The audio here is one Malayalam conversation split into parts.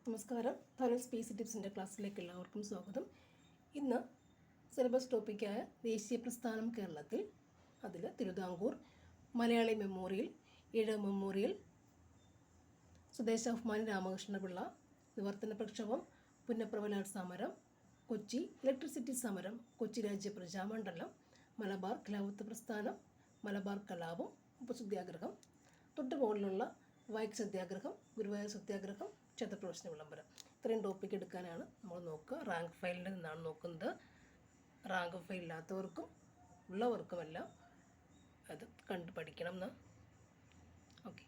നമസ്കാരം. തനു സ്പേസ് ടിപ്സിൻ്റെ ക്ലാസ്സിലേക്ക് എല്ലാവർക്കും സ്വാഗതം. ഇന്ന് സിലബസ് ടോപ്പിക്കായ ദേശീയ പ്രസ്ഥാനം കേരളത്തിൽ, അതിൽ തിരുവിതാംകൂർ, മലയാളി മെമ്മോറിയൽ, ഈഴവ മെമ്മോറിയൽ, സ്വദേശാഭിമാനി രാമകൃഷ്ണപിള്ള, നിവർത്തന പ്രക്ഷോഭം, പുന്നപ്രവലാർ സമരം, കൊച്ചി ഇലക്ട്രിസിറ്റി സമരം, കൊച്ചി രാജ്യ പ്രജാമണ്ഡലം, മലബാർ ഖിലാഫത്ത് പ്രസ്ഥാനം, മലബാർ കലാപം, ഉപ്പുസത്യാഗ്രഹം, തൊട്ടുമുകളിലുള്ള വൈക്കം സത്യാഗ്രഹം, ഗുരുവായൂർ സത്യാഗ്രഹം, ക്ഷേത്രപ്രവേശന വിളംബരം, ഇത്രയും ടോപ്പിക് എടുക്കാനാണ് നമ്മൾ നോക്കുക. റാങ്ക് ഫയലിൽ നിന്നാണ് നോക്കുന്നത്. റാങ്ക് ഫയൽ ഇല്ലാത്തവർക്കും ഉള്ളവർക്കുമെല്ലാം അത് കണ്ടു പഠിക്കണം എന്ന്. ഓക്കെ.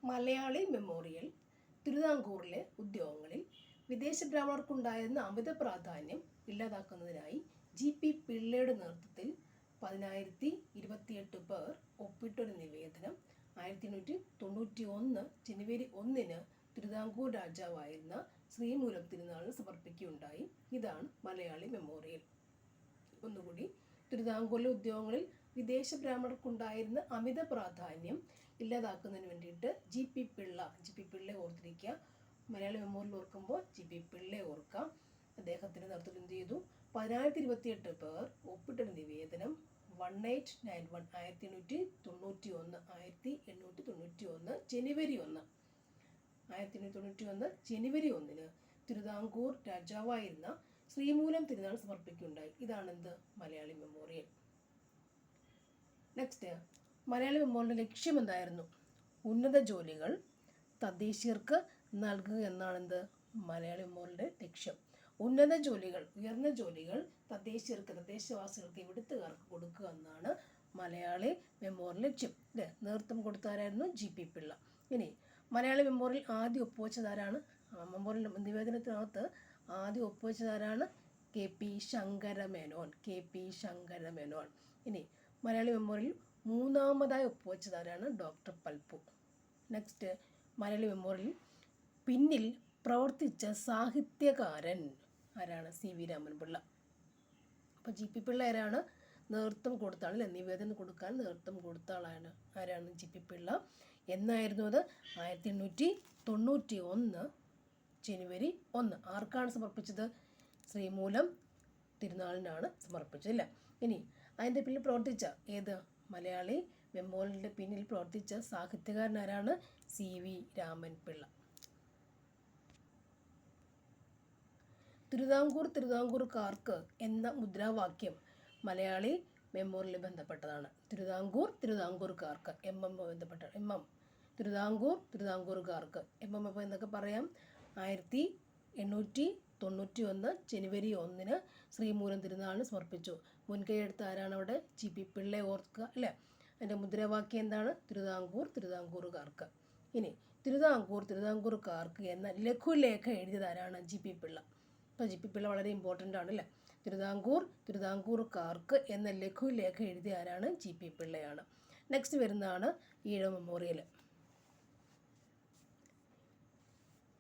മലയാളി മെമ്മോറിയൽ തിരുവിതാംകൂറിലെ ഉദ്യോഗങ്ങളിൽ വിദേശ ബ്രാഹ്മണർക്കുണ്ടായിരുന്ന അമിത പ്രാധാന്യം ഇല്ലാതാക്കുന്നതിനായി GP പിള്ളയുടെ നേതൃത്വത്തിൽ 10,028 പേർ ഒപ്പിട്ടൊരു നിവേദനം 1891 ജനുവരി 1 തിരുവിതാംകൂർ രാജാവായിരുന്ന ശ്രീമൂലം തിരുനാളിന് സമർപ്പിക്കുകയുണ്ടായി. ഇതാണ് മലയാളി മെമ്മോറിയൽ. ഒന്നുകൂടി, തിരുവിതാംകൂറിലെ ഉദ്യോഗങ്ങളിൽ വിദേശ ബ്രാഹ്മണർക്കുണ്ടായിരുന്ന അമിത പ്രാധാന്യം ഇല്ലാതാക്കുന്നതിന് വേണ്ടിയിട്ട് GP പിള്ള ഓർത്തിരിക്കുക. മലയാളി മെമ്മോറിയൽ ഓർക്കുമ്പോൾ GP പിള്ളയെ ഓർക്കാം. അദ്ദേഹത്തിൻ്റെ നേതൃത്വത്തിൽ എന്ത് ചെയ്തു? 10,028 പേർ ഒപ്പിട്ടൊരു നിവേദനം 1891 ജനുവരി 1 തിരുവിതാംകൂർ രാജാവായിരുന്ന ശ്രീമൂലം തിരുനാൾ സമർപ്പിക്കുകയുണ്ടായി. ഇതാണെന്ത്? മലയാളി മെമ്മോറിയൽ. നെക്സ്റ്റ്, മലയാളി മെമ്മോറിയലിൻ്റെ ലക്ഷ്യം എന്തായിരുന്നു? ഉന്നത ജോലികൾ തദ്ദേശീയർക്ക് നൽകുക എന്നാണെന്ത്? മലയാളി മെമ്മോറിയലിൻ്റെ ലക്ഷ്യം. ഉന്നത ജോലികൾ, ഉയർന്ന ജോലികൾ തദ്ദേശീയർക്ക്, തദ്ദേശവാസികൾക്ക്, ഇവിടുത്തുകാർക്ക് കൊടുക്കുക എന്നാണ് മലയാളി മെമ്മോറിയൽ ലക്ഷ്യം. അല്ലേ? നേതൃത്വം കൊടുത്താരായിരുന്നു? GP പിള്ള. ഇനി മലയാളി മെമ്മോറിയൽ ആദ്യം ഒപ്പുവെച്ചതാരാണ്? മെമ്മോറിയൽ നിവേദനത്തിനകത്ത് ആദ്യം ഒപ്പുവെച്ചതാരാണ്? KP ശങ്കരമേനോൻ. ഇനി മലയാളി മെമ്മോറിയൽ മൂന്നാമതായി ഒപ്പുവെച്ചതാരാണ്? Doctor Palpu. Next, Malayali memorial പിന്നിൽ പ്രവർത്തിച്ച സാഹിത്യകാരൻ ആരാണ്? CV രാമൻപിള്ള. അപ്പോൾ GP പിള്ള ആരാണ്? നേതൃത്വം കൊടുത്ത ആൾ, നിവേദനം കൊടുക്കാൻ നേതൃത്വം കൊടുത്ത ആളാണ്. ആരാണ്? GP പിള്ള. എന്നായിരുന്നു അത്? 1891 ജനുവരി 1. ആർക്കാണ് സമർപ്പിച്ചത്? ശ്രീമൂലം തിരുനാളിനാണ് സമർപ്പിച്ചത്. ഇല്ല. ഇനി അതിൻ്റെ പിന്നിൽ പ്രവർത്തിച്ച മലയാളി മെമ്മോറിയലിൻ്റെ പിന്നിൽ പ്രവർത്തിച്ച സാഹിത്യകാരൻ ആരാണ്? CV രാമൻപിള്ള. തിരുവിതാംകൂർക്കാർക്ക് എന്ന മുദ്രാവാക്യം മലയാളി മെമ്മോറിയലിൽ ബന്ധപ്പെട്ടതാണ്. തിരുവിതാംകൂർക്കാർക്ക് ബന്ധപ്പെട്ട തിരുവിതാംകൂർക്കാർക്ക് എന്നൊക്കെ പറയാം. 1891 ജനുവരി 1 ശ്രീമൂലം തിരുനാളിന് സമർപ്പിച്ചു. മുൻകൈ എടുത്ത ആരാണ് അവിടെ? GP പിള്ളയെ ഓർക്കുക. അല്ലേ? അതിൻ്റെ മുദ്രാവാക്യം എന്താണ്? തിരുവിതാംകൂർക്കാർക്ക്. ഇനി തിരുവിതാംകൂർക്കാർക്ക് എന്ന ലഘുലേഖ എഴുതിയത് ആരാണ്? GP പിള്ള. അപ്പോൾ GP പിള്ള വളരെ ഇമ്പോർട്ടൻ്റ് ആണ്. അല്ലേ? തിരുവിതാംകൂർക്കാർക്ക് എന്ന ലഘുലേഖ എഴുതിയ ആരാണ്? GP പിള്ളയാണ്. നെക്സ്റ്റ് വരുന്നതാണ് ഈഴവ മെമ്മോറിയൽ.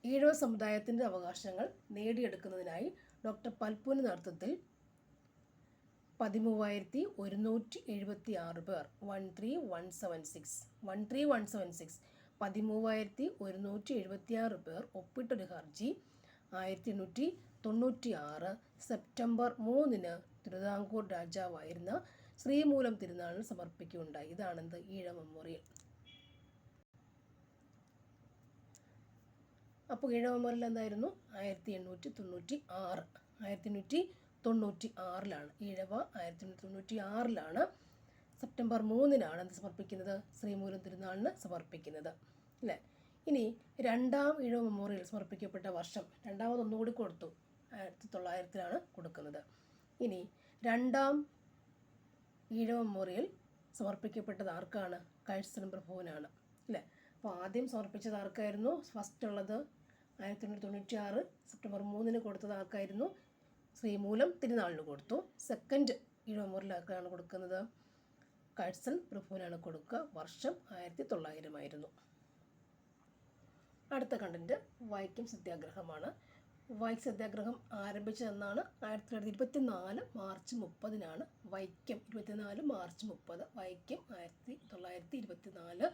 ഈഴവ സമുദായത്തിൻ്റെ അവകാശങ്ങൾ നേടിയെടുക്കുന്നതിനായി ഡോക്ടർ പൽപ്പുവിൻ്റെ നേതൃത്വത്തിൽ 13,176 പേർ 13,176 പേർ ഒപ്പിട്ടൊരു ഹർജി 1896 സെപ്റ്റംബർ 3 തിരുവിതാംകൂർ രാജാവായിരുന്ന ശ്രീമൂലം തിരുനാളിന് സമർപ്പിക്കുകയുണ്ടായി. ഇതാണെന്ത്? ഈഴവ മെമ്മോറിയൽ. അപ്പോൾ ഈഴവ മെമ്മോറിയൽ എന്തായിരുന്നു? 1896 ഈഴവ 1896 സെപ്റ്റംബർ 3 എന്ത് സമർപ്പിക്കുന്നത്? ശ്രീമൂലം തിരുനാളിന് സമർപ്പിക്കുന്നത്. അല്ലേ? ഇനി രണ്ടാം ഈഴവ മെമ്മോറിയൽ സമർപ്പിക്കപ്പെട്ട വർഷം, ഒന്നുകൂടി കൊടുത്തു, 1900 കൊടുക്കുന്നത്. ഇനി രണ്ടാം ഈഴവ മെമ്മോറിയൽ സമർപ്പിക്കപ്പെട്ടത് ആർക്കാണ്? കഴ്സൺ പ്രഭുവിനാണ്. അല്ലേ? അപ്പോൾ ആദ്യം സമർപ്പിച്ചത് ആർക്കായിരുന്നു? ഫസ്റ്റ് ഉള്ളത് 1896 സെപ്റ്റംബർ 3 കൊടുത്തത് ആർക്കായിരുന്നു? ശ്രീമൂലം തിരുനാളിന് കൊടുത്തു. സെക്കൻഡ് ഈഴവ മെമ്മോറിയൽ ആർക്കാണ് കൊടുക്കുന്നത്? കഴ്സൺ പ്രഭുവിനാണ് കൊടുക്കുക. വർഷം 1900 ആയിരുന്നു. അടുത്ത കണ്ടന്റ് വൈക്കം സത്യാഗ്രഹമാണ്. വൈക്കം സത്യാഗ്രഹം ആരംഭിച്ചതെന്നാണ്? 1924 March 30 Vaikom 24 March 30 Vaikom 1924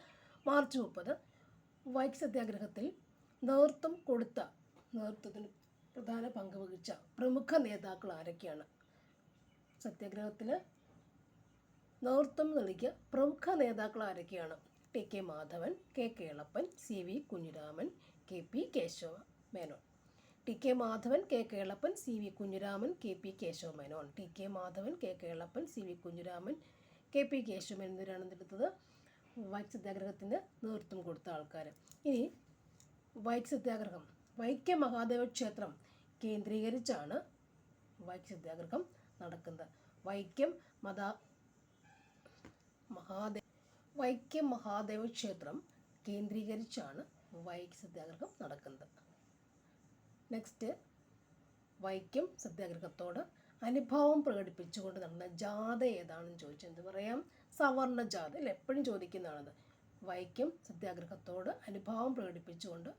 March 30. Vaikom സത്യാഗ്രഹത്തിൽ നേതൃത്വത്തിന് പ്രധാന പങ്ക് വഹിച്ച പ്രമുഖ നേതാക്കൾ ആരൊക്കെയാണ്? സത്യാഗ്രഹത്തിന് നേതൃത്വം നൽകിയ പ്രമുഖ നേതാക്കൾ ആരൊക്കെയാണ്? T K. Madhavan, K. Kelappan, C V. Kunhiraman, K P. Kesava Menon. T K. Madhavan, K. Kelappan, C V. Kunhiraman, K P. Kesava Menon. T K. Madhavan, K. Kelappan, C V. Kunhiraman, K P. Kesava Menon എന്നിവരാണ് എടുത്തത് വൈക്കം സത്യാഗ്രഹത്തിന് നേതൃത്വം കൊടുത്ത ആൾക്കാർ. ഇനി വൈക്കം സത്യാഗ്രഹം വൈക്കം മഹാദേവ ക്ഷേത്രം കേന്ദ്രീകരിച്ചാണ് വൈക്കം സത്യാഗ്രഹം നടക്കുന്നത്. വൈക്കം മഹാദേവ ക്ഷേത്രം കേന്ദ്രീകരിച്ചാണ് വൈക്കം സത്യാഗ്രഹം നടക്കുന്നത്. നെക്സ്റ്റ്, വൈക്കം സത്യാഗ്രഹത്തോട് അനുഭാവം പ്രകടിപ്പിച്ചുകൊണ്ട് നടന്ന ജാഥ ഏതാണെന്ന് ചോദിച്ചാൽ എന്ത് പറയാം? സവർണ ജാഥ അല്ലേ, എപ്പോഴും ചോദിക്കുന്നതാണത്. വൈക്കം സത്യാഗ്രഹത്തോട് അനുഭാവം പ്രകടിപ്പിച്ചുകൊണ്ട്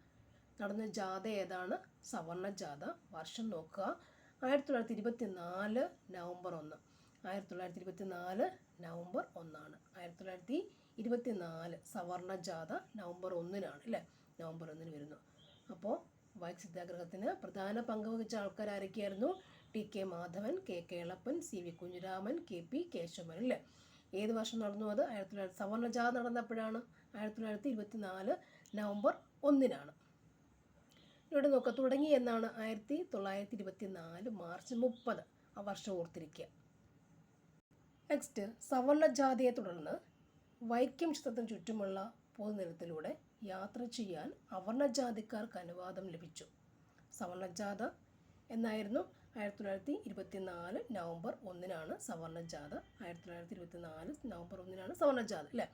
നടന്ന ജാഥ ഏതാണ്? സവർണ ജാഥ. വർഷം നോക്കുക, 1924 നവംബർ 1. 1924 നവംബർ 1 1924 സവർണ ജാഥ നവംബർ 1 അല്ലേ, നവംബർ 1 വരുന്നു. അപ്പോൾ വൈക്കം സത്യാഗ്രഹത്തിന് പ്രധാന പങ്ക് വഹിച്ച ആൾക്കാർ ആരൊക്കെയായിരുന്നു? T K. Madhavan, K. Kelappan, C V. Kunhiraman, K P. Kesavan അല്ലേ. ഏത് വർഷം നടന്നു അത്? 1924. സവർണ ജാഥ നടന്നപ്പോഴാണ് 1924 നവംബർ 1. ഇവിടെ നോക്കുക, തുടങ്ങി എന്നാണ് 1924 മാർച്ച് 30. ആ വർഷം ഓർത്തിരിക്കുക. നെക്സ്റ്റ്, സവർണ ജാഥയെ തുടർന്ന് വൈക്കം ക്ഷേത്രത്തിന് ചുറ്റുമുള്ള പൊതുനിരത്തിലൂടെ യാത്ര ചെയ്യാൻ അവർണജാതിക്കാർക്ക് അനുവാദം ലഭിച്ചു. സവർണ ജാഥ എന്നായിരുന്നു 1924 നവംബർ 1 സവർണ ജാഥ. 1924 നവംബർ 1 സവർണ ജാഥ അല്ലേ.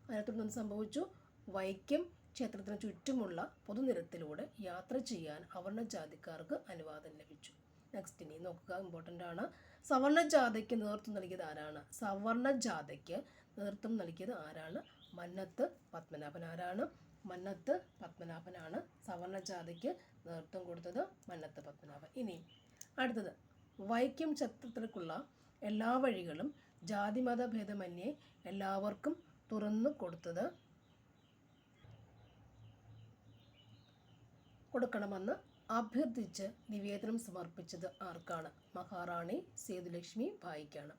അതിനെ തുടർന്ന് സംഭവിച്ചു, വൈക്കം ക്ഷേത്രത്തിന് ചുറ്റുമുള്ള പൊതുനിരത്തിലൂടെ യാത്ര ചെയ്യാൻ അവർണജാതിക്കാർക്ക് അനുവാദം ലഭിച്ചു. നെക്സ്റ്റ്, ഇനി നോക്കുക, ഇമ്പോർട്ടൻ്റ് ആണ്. സവർണ ജാഥയ്ക്ക് നേതൃത്വം നൽകിയത് ആരാണ്? സവർണ ജാഥയ്ക്ക് നേതൃത്വം നൽകിയത് ആരാണ്? മന്നത്ത് പത്മനാഭൻ. ആരാണ്? മന്നത്ത് പത്മനാഭനാണ് സവർണ ജാഥയ്ക്ക് നേതൃത്വം കൊടുത്തത്. മന്നത്ത് പത്മനാഭൻ. ഇനി അടുത്തത്, വൈക്കം ക്ഷേത്രത്തിലേക്കുള്ള എല്ലാ വഴികളും ജാതിമത ഭേദമന്യേ എല്ലാവർക്കും തുറന്നു കൊടുക്കണമെന്ന് അഭ്യർത്ഥിച്ച് നിവേദനം സമർപ്പിച്ചത് ആർക്കാണ്? മഹാറാണി സേതുലക്ഷ്മി ഭായിക്കാണ്.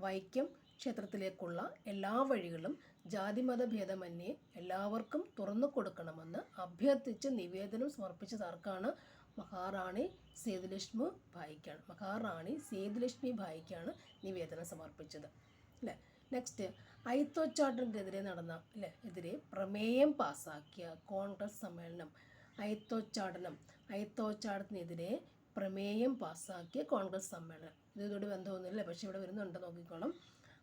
വൈക്കം ക്ഷേത്രത്തിലേക്കുള്ള എല്ലാ വഴികളും ജാതിമത ഭേദമന്യേ എല്ലാവർക്കും തുറന്നു കൊടുക്കണമെന്ന് അഭ്യർത്ഥിച്ച് നിവേദനം സമർപ്പിച്ചത് ആർക്കാണ്? മഹാറാണി സേതുലക്ഷ്മി ഭായിക്കാണ്. മഹാറാണി സേതുലക്ഷ്മി ഭായിക്കാണ് നിവേദനം സമർപ്പിച്ചത് അല്ലേ. നെക്സ്റ്റ്, അയിത്തോച്ചാട്ടത്തിനെതിരെ എതിരെ പ്രമേയം പാസാക്കിയ കോൺഗ്രസ് സമ്മേളനം. അയിത്തോച്ചാട്ടത്തിനെതിരെ പ്രമേയം പാസാക്കിയ കോൺഗ്രസ് സമ്മേളനം. ഇതോട് ബന്ധമൊന്നുമില്ല, പക്ഷെ ഇവിടെ വരുന്നുണ്ട്, നോക്കിക്കോണം.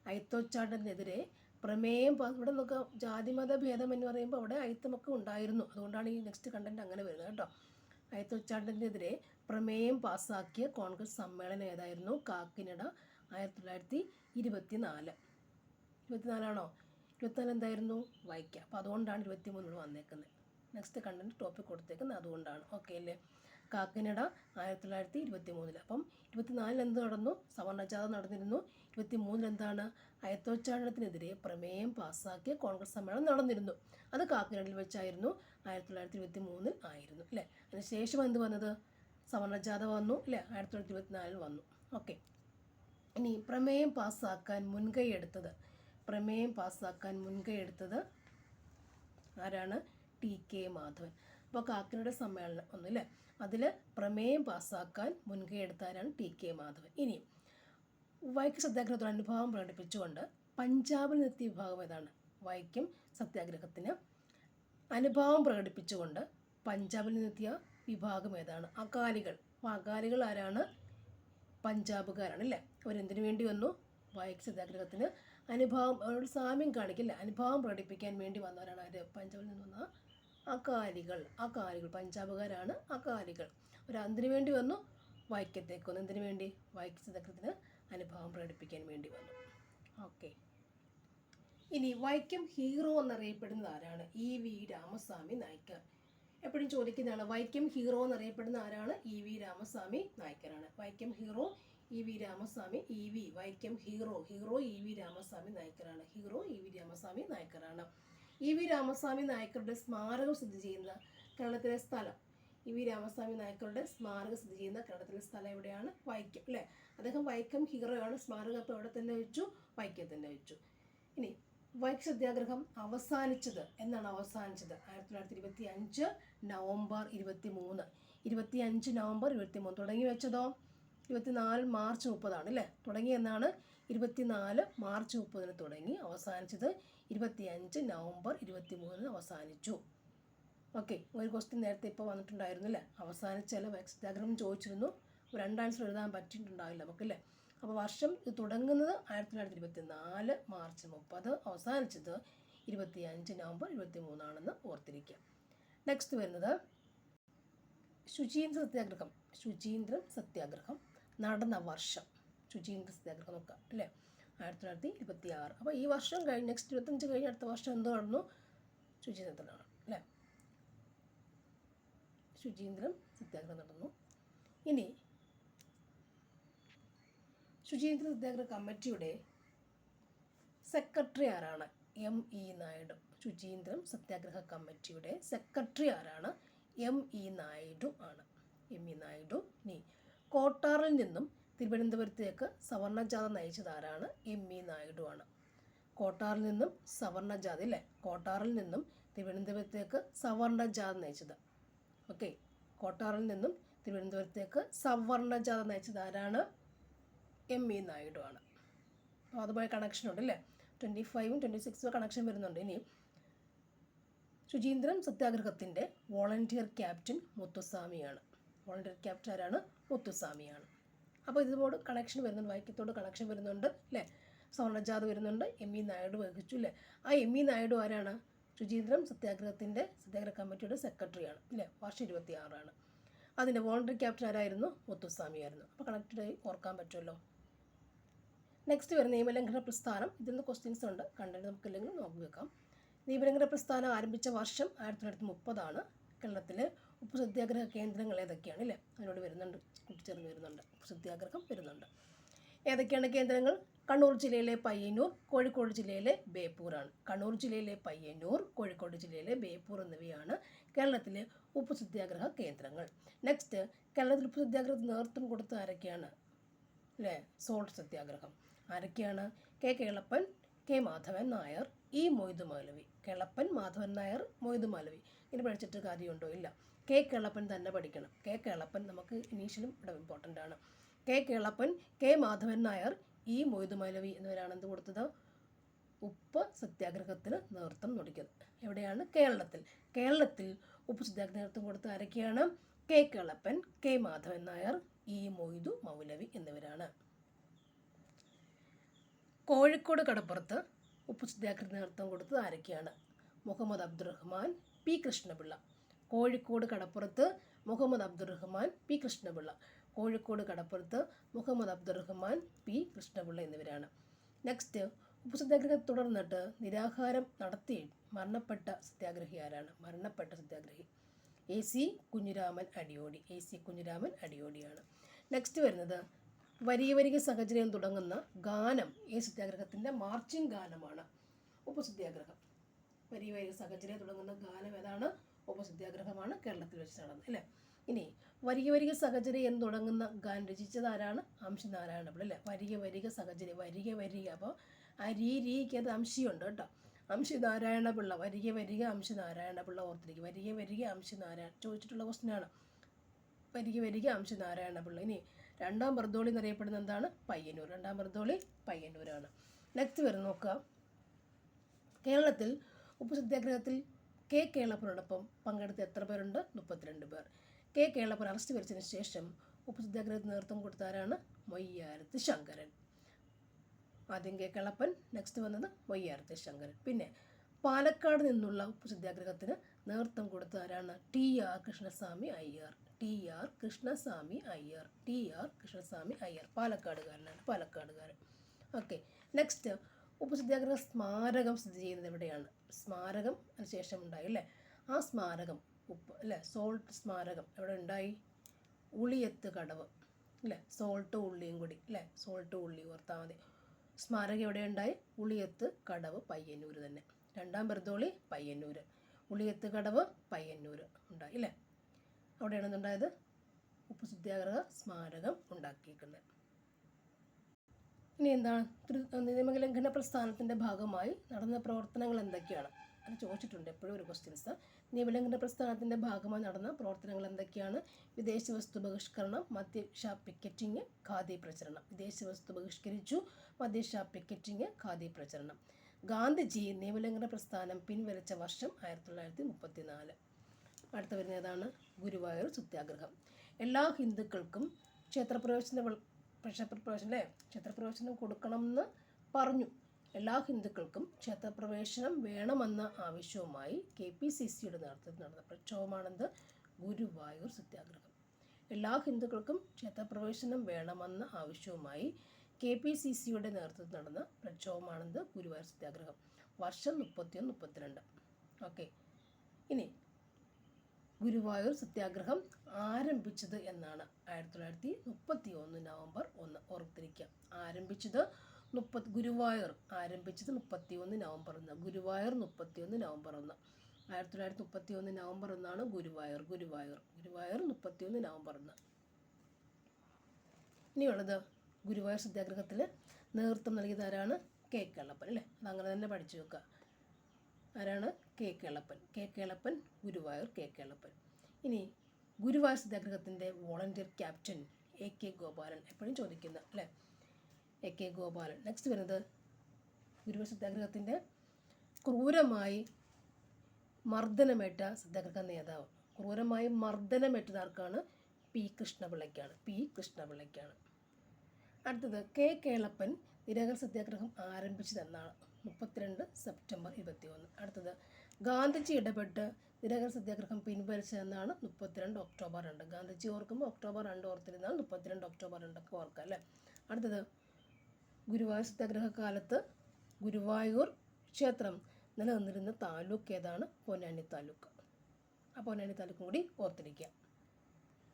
അയിത്തോച്ചാട്ടത്തിനെതിരെ പ്രമേയം ഇവിടെ നോക്കുക, ജാതിമത ഭേദം എന്ന് പറയുമ്പോൾ അവിടെ അയിത്തമൊക്കെ ഉണ്ടായിരുന്നു, അതുകൊണ്ടാണ് ഈ നെക്സ്റ്റ് കണ്ടന്റ് അങ്ങനെ വരുന്നത് കേട്ടോ. അയിത്തോച്ചാട്ടത്തിനെതിരെ പ്രമേയം പാസാക്കിയ കോൺഗ്രസ് സമ്മേളനം ഏതായിരുന്നു? കാക്കിനഡ. 1924. 24 എന്തായിരുന്നു? വൈക്കം. അപ്പോൾ അതുകൊണ്ടാണ് 23 വന്നേക്കുന്നത്. നെക്സ്റ്റ് കണ്ടന്റ് ടോപ്പിക് കൊടുത്തേക്കുന്നത് അതുകൊണ്ടാണ്. ഓക്കെ അല്ലേ. കാക്കിനഡ 1923. അപ്പം 24 എന്ത് നടന്നു? സവർണ ജാഥ നടന്നിരുന്നു. 23 എന്താണ്? അയിത്തോച്ചാടനത്തിനെതിരെ പ്രമേയം പാസ്സാക്കിയ കോൺഗ്രസ് സമ്മേളനം നടന്നിരുന്നു. അത് കാക്കിനഡയിൽ വെച്ചായിരുന്നു. 1923 ആയിരുന്നു അല്ലേ. അതിനുശേഷം എന്ത് വന്നത്? സവർണ ജാഥ വന്നു അല്ലേ, 1924 വന്നു. ഓക്കെ. ഇനി പ്രമേയം പാസ്സാക്കാൻ മുൻകൈ എടുത്തത് ആരാണ്? ടി.കെ. മാധവൻ. അപ്പോൾ കാക്കിനഡ സമ്മേളനം ഒന്നുമില്ലേ, അതിൽ പ്രമേയം പാസ്സാക്കാൻ മുൻകൈ എടുത്താരാണ്? ടി.കെ. മാധവൻ. ഇനി വൈക്കം സത്യാഗ്രഹത്തോട് അനുഭാവം പ്രകടിപ്പിച്ചുകൊണ്ട് പഞ്ചാബിൽ നിന്നെത്തിയ വിഭാഗം ഏതാണ്? വൈക്കം സത്യാഗ്രഹത്തിന് അനുഭാവം പ്രകടിപ്പിച്ചുകൊണ്ട് പഞ്ചാബിൽ നിന്നെത്തിയ വിഭാഗം ഏതാണ്? അകാലികൾ. അപ്പോൾ അകാലികൾ ആരാണ്? പഞ്ചാബുകാരാണ് അല്ലേ. അവരെന്തിനു വേണ്ടി വന്നു? വൈക്കം സത്യാഗ്രഹത്തിന് അവരോട് സാമ്യം കാണിക്കില്ല, അനുഭാവം പ്രകടിപ്പിക്കാൻ വേണ്ടി വന്നവരാണ് ആര്? പഞ്ചാബിൽ നിന്ന് വന്ന അകാലികൾ. പഞ്ചാബുകാരാണ് അകാലികൾ. അവരെന്തിനു വേണ്ടി വന്നു? വൈക്കത്തേക്ക് വന്നു. എന്തിനു വേണ്ടി? വൈക്കം സത്യാഗ്രഹത്തിന് അനുഭാവം പ്രകടിപ്പിക്കാൻ വേണ്ടി വന്നു. ഓക്കെ. ഇനി വൈക്കം ഹീറോ എന്നറിയപ്പെടുന്നത് ആരാണ്? ഇ.വി. രാമസ്വാമി നായ്ക്കർ. എപ്പോഴും ചോദിക്കുന്നതാണ്, വൈക്കം ഹീറോ എന്നറിയപ്പെടുന്ന ആരാണ്? ഇ.വി. രാമസ്വാമി നായ്ക്കറാണ്. വൈക്കം ഹീറോ ഇ.വി. രാമസ്വാമി. വൈക്കം ഹീറോ ഇ.വി. രാമസ്വാമി നായ്ക്കറാണ്. ഇ.വി. രാമസ്വാമി നായ്ക്കറാണ്. ഇ.വി. രാമസ്വാമി നായ്ക്കറുടെ സ്മാരകം സ്ഥിതി ചെയ്യുന്ന കേരളത്തിലെ സ്ഥലം, ഇ.വി. രാമസ്വാമി നായ്ക്കരുടെ സ്മാരകം സ്ഥിതി ചെയ്യുന്ന കേരളത്തിലെ സ്ഥലം എവിടെയാണ്? വൈക്കം അല്ലേ. അദ്ദേഹം വൈക്കം ഹീറോയാണ്. സ്മാരകം അപ്പോൾ എവിടെ തന്നെ വെച്ചു? വൈക്കം തന്നെ വെച്ചു. ഇനി വൈക്കം സത്യാഗ്രഹം അവസാനിച്ചത് എന്നാണ്? അവസാനിച്ചത് 1925 നവംബർ 23. 25 നവംബർ 23. തുടങ്ങി വെച്ചതോ 24 മാർച്ച് 30 അല്ലേ. തുടങ്ങി എന്നാണ് 24 മാർച്ച് 30 തുടങ്ങി. അവസാനിച്ചത് 25 നവംബർ 23 അവസാനിച്ചു. ഓക്കെ, ഒരു ക്വസ്റ്റ്യൻ നേരത്തെ ഇപ്പോൾ വന്നിട്ടുണ്ടായിരുന്നു അല്ലേ. അവസാനിച്ചാൽ വൈക്കം സത്യാഗ്രഹം ചോദിച്ചിരുന്നു. 2 ആൻസർ എഴുതാൻ പറ്റിയിട്ടുണ്ടാവില്ല നമുക്കല്ലേ. അപ്പോൾ വർഷം ഇത് തുടങ്ങുന്നത് 1924 മാർച്ച് 30, അവസാനിച്ചത് 25 നവംബർ 23 ആണെന്ന് ഓർത്തിരിക്കുക. നെക്സ്റ്റ് വരുന്നത് ശുചീന്ദ്ര സത്യാഗ്രഹം. ശുചീന്ദ്രം സത്യാഗ്രഹം നടന്ന വർഷം. ശുചീന്ദ്ര സത്യാഗ്രഹം നോക്കാം അല്ലേ, 1926. അപ്പോൾ ഈ വർഷം കഴിഞ്ഞ് നെക്സ്റ്റ് 25 കഴിഞ്ഞ് അടുത്ത വർഷം എന്തോ നടന്നു? ശുചീന്ദ്രത്തിലാണ് അല്ലേ. ശുചീന്ദ്രം സത്യാഗ്രഹം നടന്നു. ഇനി ശുചീന്ദ്ര സത്യാഗ്രഹ കമ്മിറ്റിയുടെ സെക്രട്ടറി ആരാണ്? M.E. നായിഡു. ശുചീന്ദ്രം സത്യാഗ്രഹ കമ്മിറ്റിയുടെ സെക്രട്ടറി ആരാണ്? M.E. നായിഡു ആണ്. M.E. നായിഡു. ഇനി കോട്ടാറിൽ നിന്നും തിരുവനന്തപുരത്തേക്ക് സവർണജാഥ നയിച്ചത് ആരാണ്? M.E. നായിഡു ആണ്. കോട്ടാറിൽ നിന്നും സവർണജാഥ അല്ലേ. കോട്ടാറിൽ നിന്നും തിരുവനന്തപുരത്തേക്ക് സവർണജാഥ നയിച്ചത്. ഓക്കെ, കോട്ടാറിൽ നിന്നും തിരുവനന്തപുരത്തേക്ക് സവർണജാഥ നയിച്ചത് ആരാണ്? M.E. നായിഡു ആണ്. അപ്പോൾ അതുമായി കണക്ഷൻ ഉണ്ട് അല്ലേ. 25ഉം 26ഉം കണക്ഷൻ വരുന്നുണ്ട്. ഇനി ശുചീന്ദ്രം സത്യാഗ്രഹത്തിൻ്റെ വോളണ്ടിയർ ക്യാപ്റ്റൻ മുത്തുസ്വാമിയാണ്. വോളണ്ടിയർ ക്യാപ്റ്റൻ ആരാണ്? മുത്തുസ്വാമിയാണ്. അപ്പോൾ ഇതുപോലെ കണക്ഷൻ വരുന്നുണ്ട്, വൈക്കത്തോട് കണക്ഷൻ വരുന്നുണ്ട് അല്ലേ. സവർണജാഥ വരുന്നുണ്ട്, M.E. നായിഡു വഹിച്ചു അല്ലേ. ആ M.E. നായിഡു ആരാണ്? ശുചീന്ദ്രം സത്യാഗ്രഹത്തിൻ്റെ സത്യാഗ്രഹ കമ്മിറ്റിയുടെ സെക്രട്ടറിയാണ് അല്ലേ. വർഷം 26 അതിൻ്റെ വോളണ്ടിയർ ക്യാപ്റ്റൻ ആരായിരുന്നു? മുത്തുസ്വാമി ആയിരുന്നു. അപ്പോൾ കണക്റ്റഡായി ഓർക്കാൻ പറ്റുമല്ലോ. നെക്സ്റ്റ് വരുന്ന നിയമലംഘന പ്രസ്ഥാനം. ഇതിൽ നിന്ന് ക്വസ്റ്റ്യൻസ് ഉണ്ട്, കണ്ടന്റ് നമുക്കില്ലെങ്കിൽ നോക്കി വെക്കാം. നിയമലംഘന പ്രസ്ഥാനം ആരംഭിച്ച വർഷം 1930. കേരളത്തിലെ ഉപ്പ് സത്യാഗ്രഹ കേന്ദ്രങ്ങൾ ഏതൊക്കെയാണ് അല്ലേ, അതിനോട് വരുന്നുണ്ട്, കൂട്ടിച്ചേർന്ന് വരുന്നുണ്ട്. ഉപ്പ് സത്യാഗ്രഹം വരുന്നുണ്ട്. ഏതൊക്കെയാണ് കേന്ദ്രങ്ങൾ? കണ്ണൂർ ജില്ലയിലെ പയ്യന്നൂർ, കോഴിക്കോട് ജില്ലയിലെ ബേപ്പൂരാണ്. കണ്ണൂർ ജില്ലയിലെ പയ്യന്നൂർ, കോഴിക്കോട് ജില്ലയിലെ ബേപ്പൂർ എന്നിവയാണ് കേരളത്തിലെ ഉപ്പ് സത്യാഗ്രഹ കേന്ദ്രങ്ങൾ. നെക്സ്റ്റ്, കേരളത്തിൽ ഉപ്പ് സത്യാഗ്രഹത്തിന് നേതൃത്വം കൊടുത്ത ആരൊക്കെയാണ് അല്ലേ? സോൾട്ട് സത്യാഗ്രഹം ആരൊക്കെയാണ്? K Kelappan, K Madhavan Nair, E Moidu Moulavi. Kelappan, Madhavan Nair, Moidu Moulavi. ഇനി പഠിച്ചിട്ട് കാര്യമുണ്ടോ? ഇല്ല. കെ കേളപ്പൻ തന്നെ പഠിക്കണം. കെ കേളപ്പൻ നമുക്ക് ഇനീഷ്യലും ഇവിടെ ഇമ്പോർട്ടൻ്റ് ആണ്. K Kelappan, K Madhavan Nair, E Moidu Moulavi എന്നിവരാണ് എന്ത് കൊടുത്തത്? ഉപ്പ് സത്യാഗ്രഹത്തിന് നേതൃത്വം കൊടുക്കുന്നത്. എവിടെയാണ്? കേരളത്തിൽ. കേരളത്തിൽ ഉപ്പ് സത്യാഗ്രഹ നേതൃത്വം കൊടുത്ത ആരൊക്കെയാണ്? K Kelappan, K Madhavan Nair, E Moidu Moulavi എന്നിവരാണ്. കോഴിക്കോട് കടപ്പുറത്ത് ഉപ്പ് സത്യാഗ്രഹ നേതൃത്വം കൊടുത്തത് ആരൊക്കെയാണ്? മുഹമ്മദ് അബ്ദുറഹ്മാൻ, പി കൃഷ്ണപിള്ള. കോഴിക്കോട് കടപ്പുറത്ത് മുഹമ്മദ് അബ്ദുറഹ്മാൻ, പി കൃഷ്ണപിള്ള. കോഴിക്കോട് കടപ്പുറത്ത് മുഹമ്മദ് അബ്ദുറഹ്മാൻ, പി കൃഷ്ണപിള്ള എന്നിവരാണ്. നെക്സ്റ്റ്, ഉപ്പ് സത്യാഗ്രഹത്തെ തുടർന്നിട്ട് നിരാഹാരം നടത്തി മരണപ്പെട്ട സത്യാഗ്രഹി ആരാണ്? മരണപ്പെട്ട സത്യാഗ്രഹി A.C. കുഞ്ഞിരാമൻ അടിയോടി. A.C. കുഞ്ഞിരാമൻ അടിയോടിയാണ്. നെക്സ്റ്റ് വരുന്നത് വരിക വരിക സഹചര്യം തുടങ്ങുന്ന ഗാനം ഈ സത്യാഗ്രഹത്തിൻ്റെ മാർച്ചിങ് ഗാനമാണ്. ഉപ്പ് സത്യാഗ്രഹം വരിക വരിക സഹചര്യം തുടങ്ങുന്ന ഗാനം ഏതാണ്? ഉപ്പ് സത്യാഗ്രഹമാണ്, കേരളത്തിൽ വെച്ച് നടന്നത് അല്ലേ. ഇനി വരിക വരിക സഹചര്യം എന്ന് തുടങ്ങുന്ന ഗാനം രചിച്ചത് ആരാണ്? അംശി നാരായണപിള്ള അല്ലേ. വരിക വരിക സഹചര്യം, വരിക വരിക, അപ്പോൾ ആ രീക്കത് അംശിയുണ്ട് കേട്ടോ. അംശി നാരായണപിള്ള, വരിക വരിക അംശി നാരായണപിള്ള ഓർത്തിരിക്കും. വരിക വരിക അംശി നാരായണ ചോദിച്ചിട്ടുള്ള ക്വസ്റ്റ്യനാണ്. വരിക വരിക അംശി നാരായണപിള്ള. ഇനി രണ്ടാം ബർദോളി എന്നറിയപ്പെടുന്ന എന്താണ്? പയ്യന്നൂർ. രണ്ടാം ബർദോളി പയ്യന്നൂരാണ്. നെക്സ്റ്റ് വരും നോക്കുക. കേരളത്തിൽ ഉപ്പ് സത്യാഗ്രഹത്തിൽ കെ കേളപ്പനോടൊപ്പം പങ്കെടുത്ത എത്ര പേരുണ്ട്? 32 പേർ. കെ കേളപ്പൻ അറസ്റ്റ് വരിച്ചതിന് ശേഷം ഉപ്പ് സത്യാഗ്രഹത്തിന് നേതൃത്വം കൊടുത്താരാണ്? മൊയ്യാരത്ത് ശങ്കരൻ. ആദ്യം കെ കേളപ്പൻ, നെക്സ്റ്റ് വന്നത് മൊയ്യാരത്ത് ശങ്കരൻ. പിന്നെ പാലക്കാട് നിന്നുള്ള ഉപ്പ് സത്യാഗ്രഹത്തിന് നേതൃത്വം കൊടുത്ത ആരാണ്? T.R. Krishnaswamy Iyer. T.R. Krishnaswamy Iyer. T.R. Krishnaswamy Iyer പാലക്കാടുകാരനാണ്, പാലക്കാടുകാരൻ. ഓക്കെ, നെക്സ്റ്റ് ഉപ്പ് സത്യാഗ്രഹ സ്മാരകം സ്ഥിതി ചെയ്യുന്നത് എവിടെയാണ്? സ്മാരകം അതിനുശേഷം ഉണ്ടായി അല്ലേ. ആ സ്മാരകം ഉപ്പ് അല്ലേ, സോൾട്ട് സ്മാരകം എവിടെ ഉണ്ടായി? ഉളിയത്ത് കടവ് അല്ലേ. സോൾട്ട് ഉള്ളിയും കൂടി അല്ലേ, സോൾട്ട് ഉള്ളി ഓർത്താൽ മതി. സ്മാരകം എവിടെ ഉണ്ടായി? ഉളിയത്ത് കടവ്, പയ്യന്നൂർ തന്നെ. രണ്ടാം ബർദോളി പയ്യന്നൂർ. ഉളിയത്ത് കടവ്, പയ്യന്നൂർ ഉണ്ടായി അല്ലേ. അവിടെയാണ് എന്തുണ്ടായത്? ഉപ്പ് സത്യാഗ്രഹ സ്മാരകം ഉണ്ടാക്കിയിരിക്കുന്നത്. ഇനി എന്താണ് നിയമലംഘന പ്രസ്ഥാനത്തിൻ്റെ ഭാഗമായി നടന്ന പ്രവർത്തനങ്ങൾ എന്തൊക്കെയാണ്? അത് ചോദിച്ചിട്ടുണ്ട് എപ്പോഴും ഒരു ക്വസ്റ്റ്യൻസ്. നിയമലംഘന പ്രസ്ഥാനത്തിൻ്റെ ഭാഗമായി നടന്ന പ്രവർത്തനങ്ങൾ എന്തൊക്കെയാണ്? വിദേശ വസ്തു ബഹിഷ്കരണം, മദ്യഷാപ്പ് പിക്കറ്റിംഗ്, ഖാദി പ്രചരണം. വിദേശ വസ്തു ബഹിഷ്കരിച്ചു, മദ്യഷാപ്പ് പിക്കറ്റിംഗ്, ഖാദി പ്രചരണം. ഗാന്ധിജി നിയമലംഘന പ്രസ്ഥാനം പിൻവലിച്ച വർഷം 1934. അടുത്ത വരുന്നതാണ് ഗുരുവായൂർ സത്യാഗ്രഹം. എല്ലാ ഹിന്ദുക്കൾക്കും ക്ഷേത്രപ്രവേശനം കൊടുക്കണമെന്ന് പറഞ്ഞു. എല്ലാ ഹിന്ദുക്കൾക്കും ക്ഷേത്രപ്രവേശനം വേണമെന്ന ആവശ്യവുമായി KPCCയുടെ നേതൃത്വത്തിൽ നടന്ന പ്രക്ഷോഭമാണെന്ത്? ഗുരുവായൂർ സത്യാഗ്രഹം. എല്ലാ ഹിന്ദുക്കൾക്കും ക്ഷേത്രപ്രവേശനം വേണമെന്ന ആവശ്യവുമായി KPCCയുടെ നേതൃത്വത്തിൽ നടന്ന പ്രക്ഷോഭമാണെന്ത്? ഗുരുവായൂർ സത്യാഗ്രഹം. വർഷം 31-32. ഓക്കെ. ഇനി ഗുരുവായൂർ സത്യാഗ്രഹം ആരംഭിച്ചത് എന്നാണ്? 1931 നവംബർ 1. ഓർത്തിരിക്കുക. ഗുരുവായൂർ ആരംഭിച്ചത് 31 November 1. Guruvayur 31 November 1. 1931 November 1 Guruvayur 31 November 1. ഇനിയുള്ളത് ഗുരുവായൂർ സത്യാഗ്രഹത്തിൽ നേതൃത്വം നൽകിയത് ആരാണ്? കെ കേളപ്പൻ അല്ലേ. അതങ്ങനെ തന്നെ പഠിച്ചു വെക്കുക. ആരാണ്? K Kelappan Guruvayur K Kelappan. ഇനി ഗുരുവായൂർ സത്യാഗ്രഹത്തിൻ്റെ വോളണ്ടിയർ ക്യാപ്റ്റൻ AK ഗോപാലൻ. എപ്പോഴും ചോദിക്കുന്ന അല്ലേ, AK ഗോപാലൻ. നെക്സ്റ്റ് വരുന്നത് ഗുരുവായൂർ സത്യാഗ്രഹത്തിൻ്റെ ക്രൂരമായി മർദ്ദനമേറ്റ സത്യാഗ്രഹ നേതാവ്. ക്രൂരമായി മർദ്ദനമേറ്റത് ആർക്കാണ്? P കൃഷ്ണപിള്ളയ്ക്കാണ്. അടുത്തത് കെ കേളപ്പൻ നിരാഹാര സത്യാഗ്രഹം ആരംഭിച്ചതെന്നാണ്? 32 സെപ്റ്റംബർ 21. അടുത്തത് ഗാന്ധിജി ഇടപെട്ട് നിരാഹാര സത്യാഗ്രഹം പിൻവലിച്ചതെന്നാണ്? 32 ഒക്ടോബർ 2. ഗാന്ധിജി ഓർക്കുമ്പോൾ ഒക്ടോബർ 2 ഓർത്തിരുന്നാൽ 32 ഒക്ടോബർ 2 ഓർക്കുക അല്ലേ. അടുത്തത് ഗുരുവായൂർ സത്യാഗ്രഹ കാലത്ത് ഗുരുവായൂർ ക്ഷേത്രം നിലനിന്നിരുന്ന താലൂക്ക് ഏതാണ്? പൊന്നാനി താലൂക്ക്. ആ പൊന്നാനി താലൂക്കും കൂടി ഓർത്തിരിക്കുക.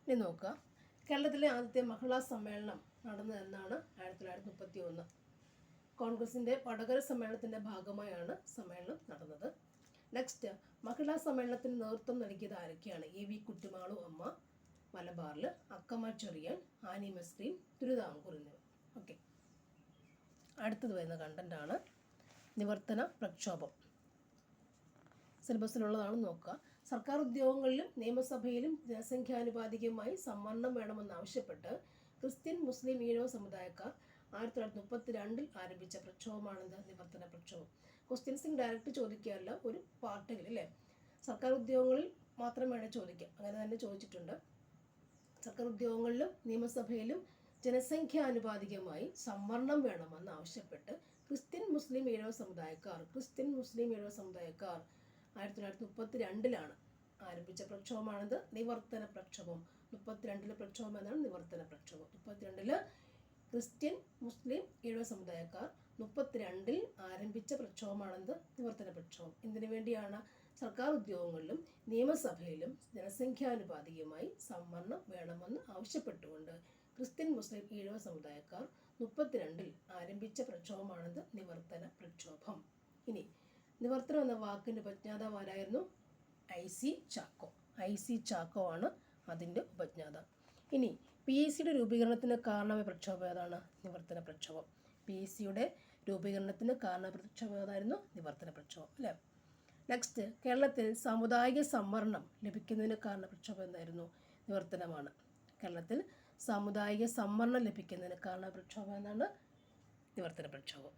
ഇനി നോക്കുക, കേരളത്തിലെ ആദ്യത്തെ മഹിളാ സമ്മേളനം നടന്നതെന്നാണ്? 1931. കോൺഗ്രസിൻ്റെ വടകര സമ്മേളനത്തിൻ്റെ ഭാഗമായാണ് സമ്മേളനം നടന്നത്. നെക്സ്റ്റ്, മഹിളാ സമ്മേളനത്തിന് നേതൃത്വം നൽകിയത് ആരൊക്കെയാണ്? AV കുട്ടിമാളു അമ്മ മലബാറിൽ, അക്കമ്മ ചെറിയാൻ, ആനി മെസ്രീൻ തിരുവിതാംകൂർ എന്നിവർ. ഓക്കെ. അടുത്തത് വരുന്ന കണ്ടൻ്റാണ് നിവർത്തന പ്രക്ഷോഭം. സിലബസിലുള്ളതാണ് നോക്കുക. സർക്കാർ ഉദ്യോഗങ്ങളിലും നിയമസഭയിലും ജനസംഖ്യാനുപാതികമായി സംവരണം വേണമെന്നാവശ്യപ്പെട്ട് ക്രിസ്ത്യൻ, മുസ്ലിം, ഈഴവ സമുദായക്കാർ 1932 ആരംഭിച്ച പ്രക്ഷോഭമാണെന്ത്? നിവർത്തന പ്രക്ഷോഭം. ക്വസ്റ്റ്യൻസിങ് ഡയറക്റ്റ് ചോദിക്കാറില്ല, ഒരു പാർട്ടിൽ അല്ലേ. സർക്കാർ ഉദ്യോഗങ്ങളിൽ മാത്രം വേണേൽ ചോദിക്കാം, അങ്ങനെ തന്നെ ചോദിച്ചിട്ടുണ്ട്. സർക്കാർ ഉദ്യോഗങ്ങളിലും നിയമസഭയിലും ജനസംഖ്യാനുപാതികമായി സംവരണം വേണമെന്ന് ആവശ്യപ്പെട്ട് ക്രിസ്ത്യൻ, മുസ്ലിം, ഈഴവ സമുദായക്കാർ 1932 ആരംഭിച്ച പ്രക്ഷോഭമാണിത് നിവർത്തന പ്രക്ഷോഭം. 32 പ്രക്ഷോഭം എന്നാണ് നിവർത്തന പ്രക്ഷോഭം. 32 ക്രിസ്ത്യൻ, മുസ്ലിം, ഈഴവ സമുദായക്കാർ 32 ആരംഭിച്ച പ്രക്ഷോഭമാണിത് നിവർത്തന പ്രക്ഷോഭം. എന്തിനു വേണ്ടിയാണ്? സർക്കാർ ഉദ്യോഗങ്ങളിലും നിയമസഭയിലും ജനസംഖ്യാനുപാതികമായി സംവരണം വേണമെന്ന് ആവശ്യപ്പെട്ടുകൊണ്ട് ക്രിസ്ത്യൻ, മുസ്ലിം, ഈഴവ സമുദായക്കാർ 32 ആരംഭിച്ച പ്രക്ഷോഭമാണിത് നിവർത്തന പ്രക്ഷോഭം. ഇനി നിവർത്തനം എന്ന വാക്കിൻ്റെ ഉപജ്ഞാതാവാരായിരുന്നു? IC ചാക്കോ ആണ് അതിൻ്റെ ഉപജ്ഞാതാവ്. ഇനി PSCയുടെ രൂപീകരണത്തിന് കാരണമായ പ്രക്ഷോഭം ഏതാണ്? നിവർത്തന പ്രക്ഷോഭം. PSCയുടെ രൂപീകരണത്തിന് കാരണമായ പ്രക്ഷോഭം ഏതായിരുന്നു? നിവർത്തന പ്രക്ഷോഭം അല്ലേ. നെക്സ്റ്റ്, കേരളത്തിൽ സാമുദായിക സംവരണം ലഭിക്കുന്നതിന് കാരണ പ്രക്ഷോഭം എന്തായിരുന്നു? നിവർത്തനമാണ്. കേരളത്തിൽ സാമുദായിക സംവരണം ലഭിക്കുന്നതിന് കാരണ പ്രക്ഷോഭം എന്നാണ്? നിവർത്തന പ്രക്ഷോഭം.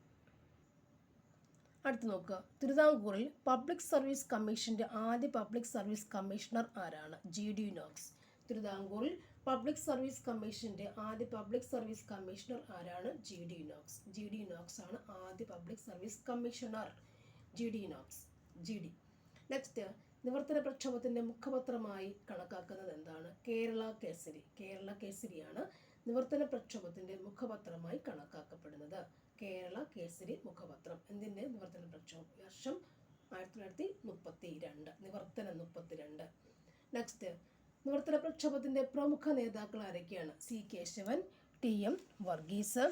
അടുത്ത് നോക്കുക, തിരുവിതാംകൂറിൽ പബ്ലിക് സർവീസ് കമ്മീഷൻ്റെ ആദ്യ പബ്ലിക് സർവീസ് കമ്മീഷണർ ആരാണ്? GD Knox. തിരുവിതാംകൂറിൽ പബ്ലിക് സർവീസ് കമ്മീഷൻ്റെ ആദ്യ പബ്ലിക് സർവീസ് കമ്മീഷണർ ആരാണ്? GD നോക്സ് ആണ് ആദ്യ public service commissioner. GD. Next, നിവർത്തന പ്രക്ഷോഭത്തിൻ്റെ മുഖപത്രമായി കണക്കാക്കുന്നത് എന്താണ്? കേരള കേസരിയാണ് നിവർത്തന പ്രക്ഷോഭത്തിൻ്റെ മുഖപത്രമായി കണക്കാക്കപ്പെടുന്നത്. കേരള കേസരി മുഖപത്രം. എന്തിൻ്റെ? നിവർത്തന പ്രക്ഷോഭം. വർഷം 1932. നിവർത്തനം 32. നെക്സ്റ്റ്, നിവർത്തന പ്രക്ഷോഭത്തിൻ്റെ പ്രമുഖ നേതാക്കൾ ആരൊക്കെയാണ്? C. Kesavan, TM Varghese,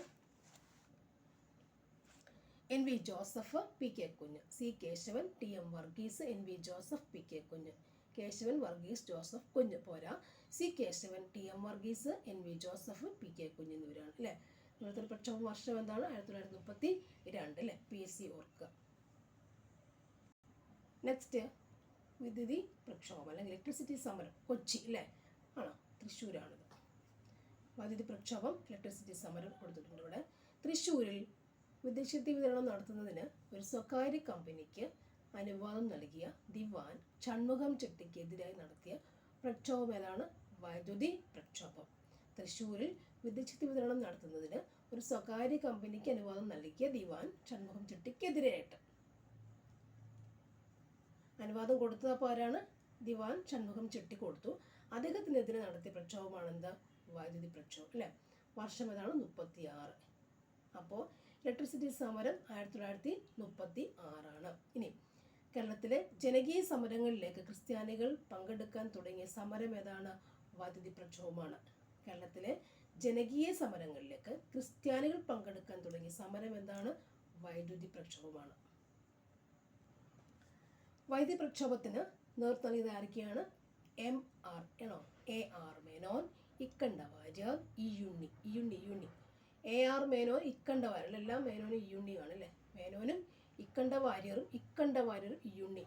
N V Joseph, P K Kunju. C Kesavan, T M Varghese, N V Joseph, P K Kunju. Kesavan, Varghese, Joseph, Kunju പോരാ. C Kesavan, T M Varghese, N V Joseph, P K Kunju എന്നിവരാണ് അല്ലേ. ഇവിടുത്തെ പ്രക്ഷോഭ വർഷം എന്താണ്? 1932 അല്ലേ. PSC ഓർക്കുക. നെക്സ്റ്റ് വൈദ്യുതി പ്രക്ഷോഭം അല്ലെങ്കിൽ ഇലക്ട്രിസിറ്റി സമരം കൊച്ചി അല്ലേ ആണോ? തൃശ്ശൂരാണിത്. വൈദ്യുതി പ്രക്ഷോഭം ഇലക്ട്രിസിറ്റി സമരം കൊടുത്തിട്ടുണ്ട് ഇവിടെ. തൃശ്ശൂരിൽ വിദ്യുച്ഛക്തി വിതരണം നടത്തുന്നതിന് ഒരു സ്വകാര്യ കമ്പനിക്ക് അനുവാദം നൽകിയ ദിവാൻ ഷൺമുഖം ചെട്ടിക്കെതിരായി നടത്തിയ പ്രക്ഷോഭം ഏതാണ്? വൈദ്യുതി പ്രക്ഷോഭം. തൃശ്ശൂരിൽ വിദ്യുച്ഛക്തി വിതരണം നടത്തുന്നതിന് ഒരു സ്വകാര്യ കമ്പനിക്ക് അനുവാദം നൽകിയ ദിവാൻ ഷൺമുഖം ചെട്ടിക്കെതിരായിട്ട് അനുവാദം കൊടുത്തത് അപ്പോൾ ആരാണ്? ദിവാൻ ഷൺമുഖം ചെട്ടി കൊടുത്തു. അദ്ദേഹത്തിനെതിരെ നടത്തിയ പ്രക്ഷോഭമാണ് എന്താ? വൈദ്യുതി പ്രക്ഷോഭം അല്ലേ. വർഷം ഏതാണ്? 36. അപ്പോൾ ഇലക്ട്രിസിറ്റി സമരം 1936. ഇനി കേരളത്തിലെ ജനകീയ സമരങ്ങളിലേക്ക് ക്രിസ്ത്യാനികൾ പങ്കെടുക്കാൻ തുടങ്ങിയ സമരം ഏതാണ്? വൈദ്യുതി പ്രക്ഷോഭമാണ്. കേരളത്തിലെ ജനകീയ സമരങ്ങളിലേക്ക് ക്രിസ്ത്യാനികൾ പങ്കെടുക്കാൻ തുടങ്ങിയ സമരം എന്താണ്? വൈദ്യുതി പ്രക്ഷോഭമാണ്. വൈദ്യുതി പ്രക്ഷോഭത്തിന് നേതൃത്വം നൽകിയത് ആരൊക്കെയാണ്? MR ആണോ? AR മേനോൻ, ഇക്കണ്ട വാര്യർ, ഇയുണ്ണി. AR മേനോൻ, ഇക്കണ്ട വാര്യർ, എല്ലാം മേനോനും ഇയുണ്ണിയാണ് അല്ലേ. മേനോനും ഇക്കണ്ട വാര്യറും ഇയുണ്ണി,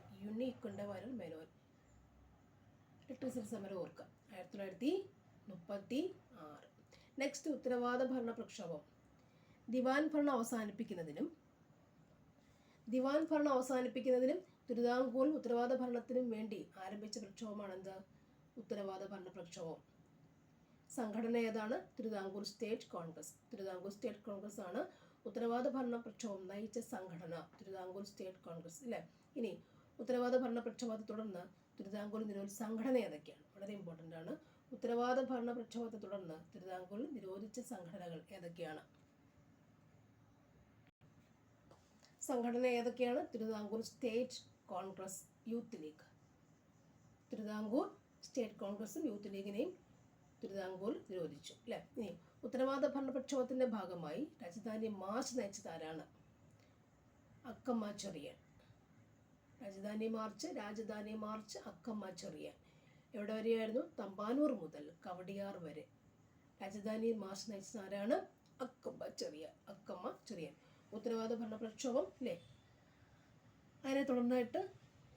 ഇക്കണ്ട വാര്യർ, മേനോൻ. ഇലക്ട്രിസിറ്റി സമരം ഓർക്കുക 1936. നെക്സ്റ്റ് ഉത്തരവാദ ഭരണ പ്രക്ഷോഭം. ദിവാൻ ഭരണം അവസാനിപ്പിക്കുന്നതിനും തിരുവിതാംകൂറിൽ ഉത്തരവാദ ഭരണത്തിനും വേണ്ടി ആരംഭിച്ച പ്രക്ഷോഭമാണ് എന്ത്? ഉത്തരവാദ ഭരണ പ്രക്ഷോഭം. സംഘടന ഏതാണ്? തിരുവിതാംകൂർ സ്റ്റേറ്റ് കോൺഗ്രസ് ആണ് ഉത്തരവാദ ഭരണ പ്രക്ഷോഭം നയിച്ച സംഘടന. തിരുവിതാംകൂർ സ്റ്റേറ്റ് കോൺഗ്രസ് അല്ലേ. ഇനി ഉത്തരവാദ ഭരണ പ്രക്ഷോഭത്തെ തുടർന്ന് തിരുവിതാംകൂറിൽ നിരോധിച്ച സംഘടന ഏതൊക്കെയാണ്? വളരെ ഇമ്പോർട്ടൻ്റ് ആണ്. ഉത്തരവാദ ഭരണ പ്രക്ഷോഭത്തെ തുടർന്ന് തിരുവിതാംകൂറിൽ നിരോധിച്ച സംഘടനകൾ ഏതൊക്കെയാണ്? സംഘടന ഏതൊക്കെയാണ്? Thiruvithamkoor State Congress, youth league. Thiruvithamkoor state കോൺഗ്രസും യൂത്ത് ലീഗിനെയും തിരുവിതാംകൂറിൽ നിരോധിച്ചു അല്ലേ. ഇനി ഉത്തരവാദ ഭരണ പ്രക്ഷോഭത്തിൻ്റെ ഭാഗമായി രാജധാനി മാർച്ച് നയിച്ചത് ആരാണ്? അക്കമ്മ ചെറിയാൻ. രാജധാനി മാർച്ച് അക്കമ്മ ചെറിയാൻ. എവിടെ വരെയായിരുന്നു? തമ്പാനൂർ മുതൽ കവടിയാർ വരെ രാജധാനി മാർച്ച് നയിച്ചത് ആരാണ്? അക്കമ്മ ചെറിയാൻ. ഉത്തരവാദ ഭരണ പ്രക്ഷോഭം അല്ലേ. അതിനെ തുടർന്നായിട്ട്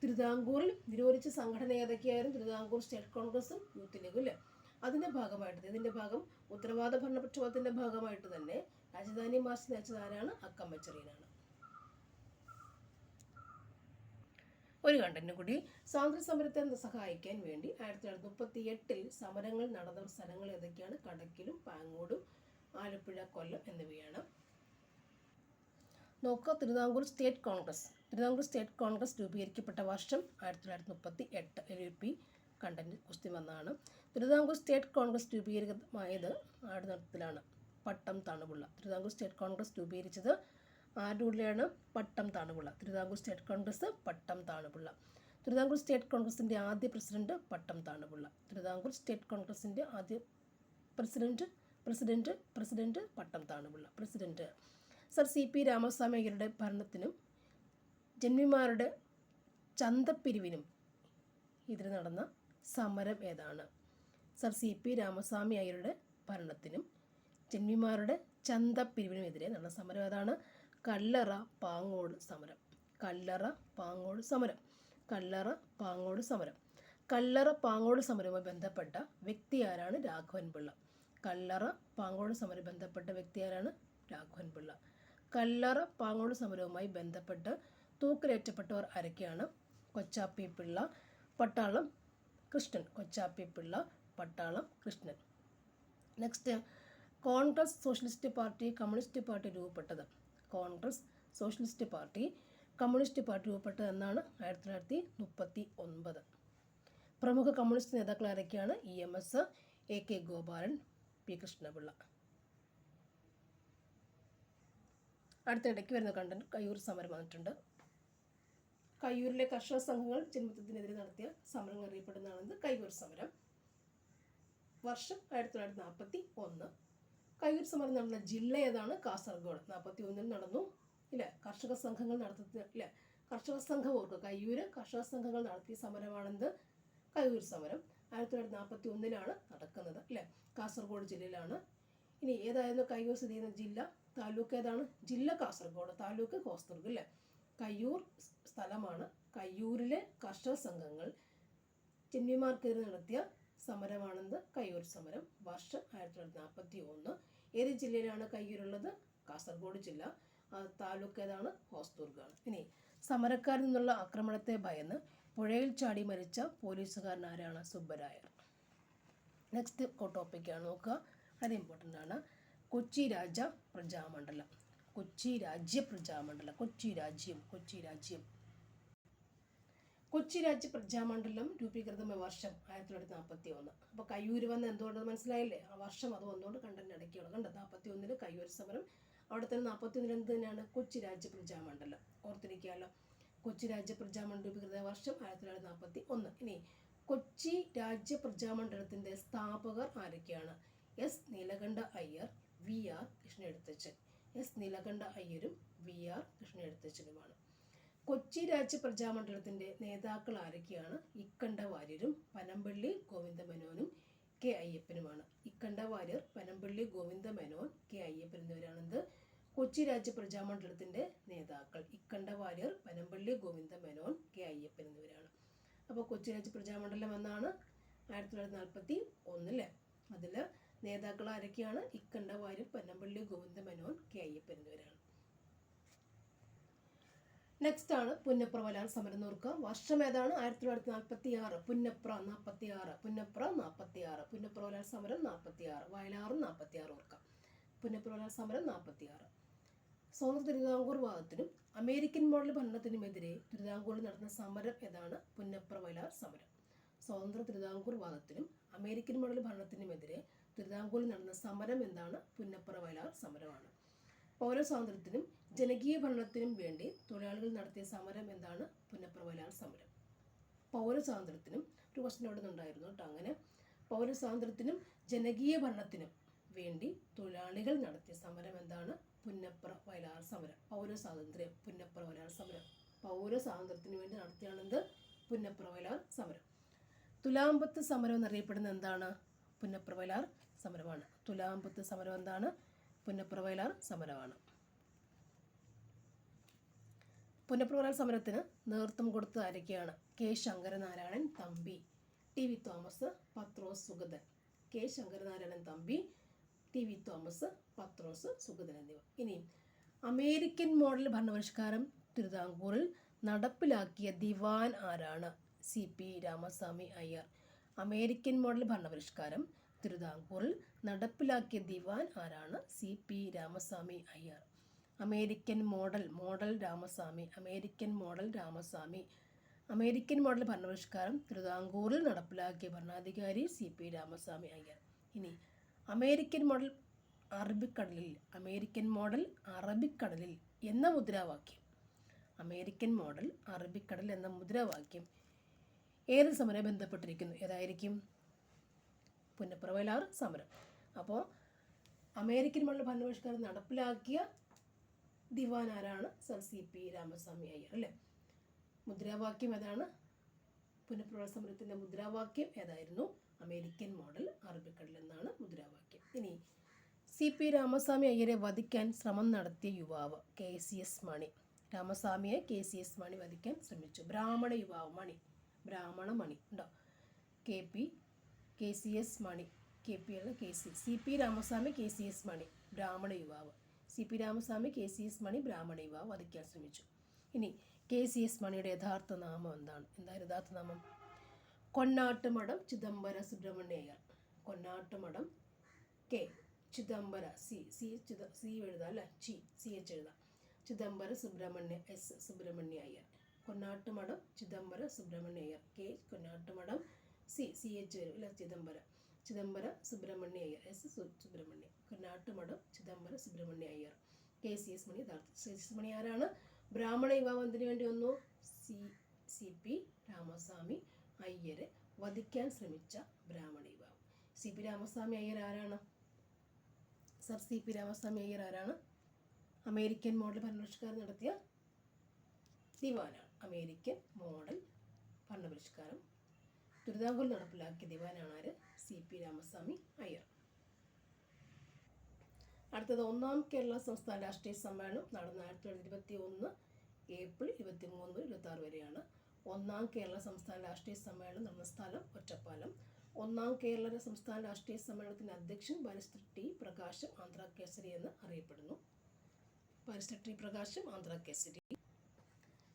തിരുവിതാംകൂറിൽ നിരോധിച്ച സംഘടന ഏതൊക്കെയായിരുന്നു? തിരുവിതാംകൂർ സ്റ്റേറ്റ് കോൺഗ്രസും യൂത്ത് ലീഗും അല്ലേ. ഇതിൻ്റെ ഭാഗം ഉത്തരവാദ ഭരണ പ്രക്ഷോഭത്തിൻ്റെ ഭാഗമായിട്ട് തന്നെ രാജധാനി മാർച്ച് നയിച്ചത് ആരാണ്? അക്കമ്മ ചെറിയാനാണ്. ഒരു കണ്ടന്റ് കൂടി. സ്വാതന്ത്ര്യ സമരത്തെ സഹായിക്കാൻ വേണ്ടി 1938 സമരങ്ങൾ നടന്ന സ്ഥലങ്ങൾ ഏതൊക്കെയാണ്? കടക്കിലും പാങ്ങോടും ആലപ്പുഴ, കൊല്ലം എന്നിവയാണ്. നോക്കുക. തിരുവിതാംകൂർ സ്റ്റേറ്റ് കോൺഗ്രസ് രൂപീകരിക്കപ്പെട്ട വർഷം 1938. LLP കണ്ടന്റ് ക്വസ്റ്റ്യൻ വന്നതാണ്. തിരുവിതാംകൂർ സ്റ്റേറ്റ് കോൺഗ്രസ് രൂപീകരിതമായത് ആരുടെ നേതൃത്വത്തിലാണ്? പട്ടം താണുപിള്ള. തിരുവിതാംകൂർ സ്റ്റേറ്റ് കോൺഗ്രസ് രൂപീകരിച്ചത് ആരുടെ കൂടെയാണ്? Pattom Thanupillai. Thiruvithamkoor State Congress Pattom Thanupillai. Thiruvithamkoor State കോൺഗ്രസിൻ്റെ ആദ്യ പ്രസിഡന്റ് പട്ടം താണുപിള്ള. തിരുവിതാംകൂർ സ്റ്റേറ്റ് കോൺഗ്രസിൻ്റെ ആദ്യ president Pattom Thanupillai. President sir CP Ramaswamy അയ്യരുടെ ഭരണത്തിനും ജന്മിമാരുടെ ചന്തപ്പിരിവിനും എതിരെ നടന്ന സമരം ഏതാണ്? സർ CP രാമസ്വാമി അയ്യരുടെ ഭരണത്തിനും ജന്മിമാരുടെ ചന്തപ്പിരിവിനും എതിരെ നടന്ന സമരം ഏതാണ്? കല്ലറ പാങ്ങോട് സമരം. കല്ലറ പാങ്ങോട് സമരവുമായി ബന്ധപ്പെട്ട വ്യക്തി ആരാണ്? രാഘവൻ പിള്ള. കല്ലറ പാങ്ങോട് സമരം ബന്ധപ്പെട്ട വ്യക്തി ആരാണ്? രാഘവൻ പിള്ള. കല്ലറ പാങ്ങോട് സമരവുമായി ബന്ധപ്പെട്ട് തൂക്കിലേറ്റപ്പെട്ടവർ ആരൊക്കെയാണ്? കൊച്ചാപ്പി പിള്ള, പട്ടാളം Krishnan. Next, Congress socialist party communist party രൂപപ്പെട്ടത്. രൂപപ്പെട്ടത് എന്നാണ്? 1939. പ്രമുഖ കമ്മ്യൂണിസ്റ്റ് നേതാക്കൾ ആരൊക്കെയാണ്? EMS, AK Gopalan, P Krishnapillai. അടുത്തിടയ്ക്ക് വരുന്ന കണ്ടന്റ് കയ്യൂർ സമരം വന്നിട്ടുണ്ട്. കയ്യൂരിലെ കർഷക സംഘങ്ങൾ ജന്മിത്വത്തിനെതിരെ നടത്തിയ സമരം അറിയപ്പെടുന്നതാണ് കയ്യൂർ സമരം. വർഷം 1941. കയ്യൂർ സമരം നടന്ന ജില്ല ഏതാണ്? കാസർഗോഡ്. 1941 നടന്നു. ഇല്ലേ? കർഷക സംഘങ്ങൾ നടത്തുന്ന ഇല്ലേ? കർഷക സംഘം ഓർക്കുക, കയ്യൂര് കർഷക സംഘങ്ങൾ നടത്തിയ സമരമാണെന്ത്? കയ്യൂർ സമരം. 1941 നടക്കുന്നത് അല്ലേ? കാസർഗോഡ് ജില്ലയിലാണ്. ഇനി ഏതായിരുന്നു കയ്യൂർ സ്ഥിതി ചെയ്യുന്ന ജില്ല? താലൂക്ക് ഏതാണ്? ജില്ല കാസർഗോഡ്, താലൂക്ക് ഹോസ്ദുർഗ് അല്ലേ? കയ്യൂർ സ്ഥലമാണ്. കയ്യൂരിലെ കർഷക സംഘങ്ങൾ ചെന്മിമാർക്കെതിരെ നടത്തിയ സമരമാണെന്ത്? കയ്യൂർ സമരം. വർഷം 1941. ഏത് ജില്ലയിലാണ് കയ്യൂരുള്ളത്? കാസർഗോഡ് ജില്ല. താലൂക്ക് ഏതാണ്? ഹോസ്ദുർഗാണ്. ഇനി സമരക്കാരിൽ നിന്നുള്ള ആക്രമണത്തെ ഭയന്ന് പുഴയിൽ ചാടി മരിച്ച പോലീസുകാരൻ ആരാണ്? സുബ്ബരായർ. നെക്സ്റ്റ് ടോപ്പിക്കാണ് നോക്കുക, അത് ഇമ്പോർട്ടൻ്റ് ആണ്. കൊച്ചി രാജ്യ പ്രജാമണ്ഡലം. കൊച്ചി രാജ്യ പ്രജാമണ്ഡലം. കൊച്ചി രാജ്യം. കൊച്ചി രാജ്യ പ്രജാമണ്ഡലം രൂപീകൃതമായ വർഷം 1941. അപ്പോൾ കയ്യൂർ വന്ന് എന്തുകൊണ്ട് മനസ്സിലായില്ലേ? ആ വർഷം അത് വന്നുകൊണ്ട് കണ്ടന്റ് അടയ്ക്കുകയാണ്. കണ്ടോ? 1941 കയ്യൂർ സമരം. അവിടെ തന്നെ 1941 എന്ത് തന്നെയാണ്? കൊച്ചി രാജ്യ പ്രജാമണ്ഡലം. ഓർത്തിരിക്കാമല്ലോ. കൊച്ചി രാജ്യ പ്രജാമണ്ഡലം രൂപീകൃത വർഷം 1941. ഇനി കൊച്ചി രാജ്യ പ്രജാമണ്ഡലത്തിൻ്റെ സ്ഥാപകർ ആരൊക്കെയാണ്? S Neelakanta Iyer, V R Krishna Ezhuthachan. S Neelakanta അയ്യരും വി ആർ കൃഷ്ണഎഴുത്തച്ഛനുമാണ്. കൊച്ചി രാജ്യ പ്രജാമണ്ഡലത്തിൻ്റെ നേതാക്കൾ ആരൊക്കെയാണ്? ഇക്കണ്ട വാര്യരും പനമ്പള്ളി ഗോവിന്ദമേനോനും കെ അയ്യപ്പനുമാണ്. ഇക്കണ്ട വാര്യർ, പനമ്പള്ളി ഗോവിന്ദമേനോൻ, കെ അയ്യപ്പൻ എന്നിവരാണെന്ത്? കൊച്ചി രാജ്യ പ്രജാമണ്ഡലത്തിൻ്റെ നേതാക്കൾ. ഇക്കണ്ട വാര്യർ, പനമ്പള്ളി ഗോവിന്ദമേനോൻ, കെ അയ്യപ്പൻ എന്നിവരാണ്. അപ്പോൾ കൊച്ചി രാജ്യ പ്രജാമണ്ഡലം എന്നാണ് 1941 അല്ലേ? അതിൽ നേതാക്കൾ ആരൊക്കെയാണ്? ഇക്കണ്ട വാര്യർ, പനമ്പള്ളി ഗോവിന്ദമേനോൻ, കെ അയ്യപ്പൻ എന്നിവരാണ്. നെക്സ്റ്റ് ആണ് പുന്നപ്ര വയലാർ സമരം. നോക്കുക, വർഷം ഏതാണ്? 1946. പുന്നപ്ര 46. പുന്നപ്ര വയലാർ സമരം 46. വയലാറും 46 ഓർക്കാം. പുന്നപ്ര വയലാർ സമരം 46. സ്വതന്ത്ര തിരുവിതാംകൂർ വാദത്തിനും അമേരിക്കൻ മോഡൽ ഭരണത്തിനുമെതിരെ തിരുവിതാംകൂറിൽ നടന്ന സമരം ഏതാണ്? പുന്നപ്ര വയലാർ സമരം. സ്വതന്ത്ര തിരുവിതാംകൂർ വാദത്തിനും അമേരിക്കൻ മോഡൽ ഭരണത്തിനുമെതിരെ തിരുവിതാംകൂറിൽ നടന്ന സമരം എന്താണ്? പുന്നപ്ര വയലാർ സമരമാണ്. പൗരസ്വാതന്ത്ര്യത്തിനും ജനകീയ ഭരണത്തിനും വേണ്ടി തൊഴിലാളികൾ നടത്തിയ സമരം എന്താണ്? പുന്നപ്ര വയലാർ സമരം. പൗരസ്വാതന്ത്ര്യത്തിനും ഒരു ക്വസ്റ്റ്യൻ അവിടെ നിന്നുണ്ടായിരുന്നു കേട്ടോ. അങ്ങനെ പൗരസ്വാതന്ത്ര്യത്തിനും ജനകീയ ഭരണത്തിനും വേണ്ടി തൊഴിലാളികൾ നടത്തിയ സമരം എന്താണ്? പുന്നപ്ര വയലാർ സമരം. പൗരസ്വാതന്ത്ര്യം, പുന്നപ്ര വയലാർ സമരം. പൗരസ്വാതന്ത്ര്യത്തിന് വേണ്ടി നടത്തിയാണെന്ത്? പുന്നപ്ര വയലാർ സമരം. തുലാമ്പത്ത് സമരം എന്നറിയപ്പെടുന്നത് എന്താണ്? പുന്നപ്ര വയലാർ സമരമാണ്. തുലാമ്പത്ത് സമരം എന്താണ്? പുന്നപ്ര വയലാർ സമരമാണ്. പുന്നപ്ര വയലാർ സമരത്തിന് നേതൃത്വം കൊടുത്ത ആരൊക്കെയാണ്? K Sankaranarayanan Thampi, T V Thomas, Pathrose Sugathan. K Sankaranarayanan Thampi, T V Thomas, Pathrose Sugathan എന്നിവർ. ഇനി അമേരിക്കൻ മോഡൽ ഭരണപരിഷ്കാരം തിരുവിതാംകൂറിൽ നടപ്പിലാക്കിയ ദിവാൻ ആരാണ്? C P Ramaswamy Iyer. American model ഭരണപരിഷ്കാരം തിരുവിതാംകൂറിൽ നടപ്പിലാക്കിയ ദിവാൻ ആരാണ്? C P Ramaswamy Iyer. American model Ramaswamy. American model ഭരണപരിഷ്കാരം തിരുവിതാംകൂറിൽ നടപ്പിലാക്കിയ ഭരണാധികാരി സി പി രാമസ്വാമി അയ്യർ. ഇനി അമേരിക്കൻ മോഡൽ അറബിക്കടലിൽ എന്ന മുദ്രാവാക്യം. അമേരിക്കൻ മോഡൽ അറബിക്കടൽ എന്ന മുദ്രാവാക്യം ഏത് സമരം ബന്ധപ്പെട്ടിരിക്കുന്നു? ഏതായിരിക്കും? പുന്നപ്ര വയലാർ സമരം. അപ്പോൾ അമേരിക്കൻ മോഡൽ ഭരണപരിഷ്കാരം നടപ്പിലാക്കിയ ദിവാൻ ആരാണ്? Sir C P Ramaswamy Iyer അല്ലേ? മുദ്രാവാക്യം ഏതാണ്? പുന്നപ്ര വയലാർ സമരത്തിൻ്റെ മുദ്രാവാക്യം ഏതായിരുന്നു? അമേരിക്കൻ മോഡൽ അറബിക്കടൽ എന്നാണ് മുദ്രാവാക്യം. ഇനി സി പി രാമസ്വാമി അയ്യരെ വധിക്കാൻ ശ്രമം നടത്തിയ യുവാവ്? K C S Mani. രാമസ്വാമിയെ കെ സി എസ് മണി വധിക്കാൻ ശ്രമിച്ചു. ബ്രാഹ്മണ യുവാവ് മണി ഉണ്ടോ? K C S Mani. C P Ramaswamy K C S Mani ബ്രാഹ്മണ യുവാവ്. C P Ramaswamy K C S Mani ബ്രാഹ്മണ യുവാവ് വധിക്കാൻ ശ്രമിച്ചു. ഇനി കെ സി എസ് മണിയുടെ യഥാർത്ഥ നാമം എന്താണ്? യഥാർത്ഥ നാമം? കൊന്നാട്ടുമഠം ചിദംബര സുബ്രഹ്മണ്യ അയ്യർ. കൊന്നാട്ടുമഠം കെ ചിദംബര സി എഴുതാം അല്ലേ? സി എച്ച് എഴുതാം. Chidambara Subrahmanya Iyer. Konnattumadam Chidambara Subrahmanya Iyer. K Konnattumadam C H വരും അല്ല? Chidambara Subrahmanya Iyer. Subrahmanyam. Konnattumadam Chidambara Subrahmanya Iyer. K C S Mani യഥാർത്ഥ. സി എസ് മണി ആരാണ്? ബ്രാഹ്മണ യുവാവ് എന്തിനു വേണ്ടി വന്നു? സി പി രാമസ്വാമി അയ്യരെ വധിക്കാൻ ശ്രമിച്ച ബ്രാഹ്മണ യുവാവ്. സി പി രാമസ്വാമി അയ്യർ ആരാണ്? Sir C P Ramaswamy Iyer ആരാണ്? അമേരിക്കൻ മോഡൽ ഭരണപരിഷ്കാരം നടത്തിയ ദിവാനാണ്. അമേരിക്കൻ മോഡൽ ഭരണപരിഷ്കാരം തിരുവിതാംകൂർ നടപ്പിലാക്കിയ ദിവാനാണ് ആര്? CP രാമസ്വാമി അയ്യർ. അടുത്തത് 1ാം കേരള സംസ്ഥാന രാഷ്ട്രീയ സമ്മേളനം നടന്ന 1921 ഏപ്രിൽ 23 മുതൽ 26 വരെയാണ്. 1ാം കേരള സംസ്ഥാന രാഷ്ട്രീയ സമ്മേളനം നടന്ന സ്ഥലം ഒറ്റപ്പാലം. 1ാം കേരള സംസ്ഥാന രാഷ്ട്രീയ സമ്മേളനത്തിൻ്റെ അധ്യക്ഷൻ ബാരിസ്റ്റർ ടി പ്രകാശം ആന്ധ്ര കേസരി എന്ന് അറിയപ്പെടുന്നു. ബാരിസ്റ്റർ ടി പ്രകാശം ആന്ധ്ര കേസരി.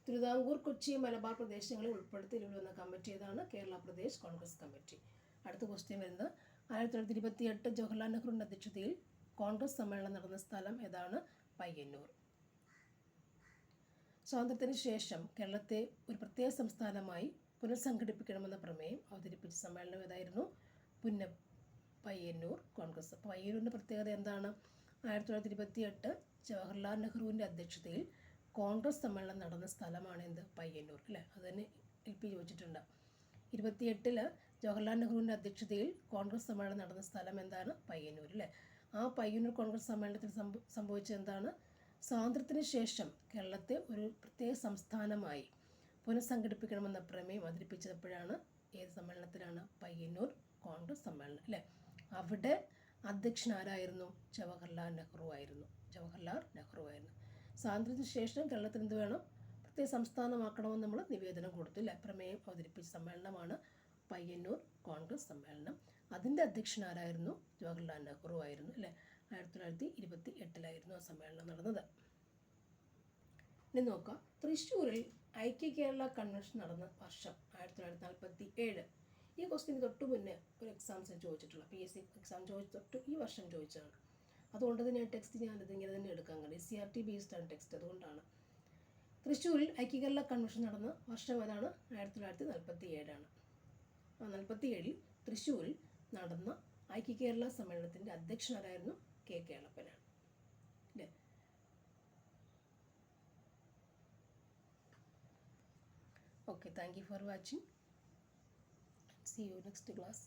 തിരുവിതാംകൂർ, കൊച്ചി, മലബാർ പ്രദേശങ്ങളെ ഉൾപ്പെടുത്തി നിലവിൽ വന്ന കമ്മിറ്റി ഏതാണ്? കേരള പ്രദേശ് കോൺഗ്രസ് കമ്മിറ്റി. അടുത്ത ക്വസ്റ്റ്യൻ വരുന്നത് 1928 ജവഹർലാൽ നെഹ്റുവിൻ്റെ അധ്യക്ഷതയിൽ കോൺഗ്രസ് സമ്മേളനം നടന്ന സ്ഥലം ഏതാണ്? പയ്യന്നൂർ. സ്വാതന്ത്ര്യത്തിന് ശേഷം കേരളത്തെ ഒരു പ്രത്യേക സംസ്ഥാനമായി പുനഃസംഘടിപ്പിക്കണമെന്ന പ്രമേയം അവതരിപ്പിച്ച സമ്മേളനം ഏതായിരുന്നു? പയ്യന്നൂർ കോൺഗ്രസ്. പയ്യന്നൂരിൻ്റെ പ്രത്യേകത എന്താണ്? 1928 ജവഹർലാൽ നെഹ്റുവിൻ്റെ അധ്യക്ഷതയിൽ കോൺഗ്രസ് സമ്മേളനം നടന്ന സ്ഥലമാണ് എന്ത്? പയ്യന്നൂർ, അല്ലേ? അത് തന്നെ LP ചോദിച്ചിട്ടുണ്ട്. 28 ജവഹർലാൽ നെഹ്റുവിൻ്റെ അധ്യക്ഷതയിൽ കോൺഗ്രസ് സമ്മേളനം നടന്ന സ്ഥലം എന്താണ്? പയ്യന്നൂർ, അല്ലേ? ആ പയ്യന്നൂർ കോൺഗ്രസ് സമ്മേളനത്തിൽ സംഭവിച്ചത് എന്താണ്? സ്വാതന്ത്ര്യത്തിന് ശേഷം കേരളത്തെ ഒരു പ്രത്യേക സംസ്ഥാനമായി പുനഃസംഘടിപ്പിക്കണമെന്ന പ്രമേയം അവതരിപ്പിച്ചപ്പോഴാണ്. ഏത് സമ്മേളനത്തിലാണ്? പയ്യന്നൂർ കോൺഗ്രസ് സമ്മേളനം, അല്ലേ? അവിടെ അധ്യക്ഷൻ ആരായിരുന്നു? ജവഹർലാൽ നെഹ്റു ആയിരുന്നു. സ്വാതന്ത്ര്യത്തിന് ശേഷം കേരളത്തിൽ എന്ത് വേണം? പ്രത്യേക സംസ്ഥാനമാക്കണമെന്ന് നമ്മൾ നിവേദനം കൊടുത്തു, അല്ലേ? പ്രമേയം അവതരിപ്പിച്ച സമ്മേളനമാണ് പയ്യന്നൂർ കോൺഗ്രസ് സമ്മേളനം. അതിൻ്റെ അധ്യക്ഷൻ ആരായിരുന്നു? ജവഹർലാൽ നെഹ്റു ആയിരുന്നു, അല്ലേ? 1928 ആ സമ്മേളനം നടന്നത്. ഇനി നോക്കാം, തൃശ്ശൂരിൽ ഐക്യ കേരള കൺവെൻഷൻ നടന്ന വർഷം 1947. ഈ ക്വസ്റ്റ്യന് തൊട്ട് മുന്നേ ഒരു എക്സാംസിന് ചോദിച്ചിട്ടുള്ള PSC എക്സാം തൊട്ട് ഈ വർഷം ചോദിച്ചതാണ്. അതുകൊണ്ട് തന്നെ ടെക്സ്റ്റ് ഞാനത് ഇങ്ങനെ തന്നെ എടുക്കാൻ കഴിയും. CRT ബേസ്ഡ് ആണ് ടെക്സ്റ്റ്. അതുകൊണ്ടാണ്. തൃശ്ശൂരിൽ ഐക്യ കേരള കൺവെൻഷൻ നടന്ന വർഷം ഏതാണ്? 1947. 47 തൃശ്ശൂരിൽ നടന്ന ഐക്യ കേരള സമ്മേളനത്തിൻ്റെ അധ്യക്ഷനാരായിരുന്നു? K കേളപ്പനാണ്, അല്ലേ? Okay, thank you for watching. See you next class.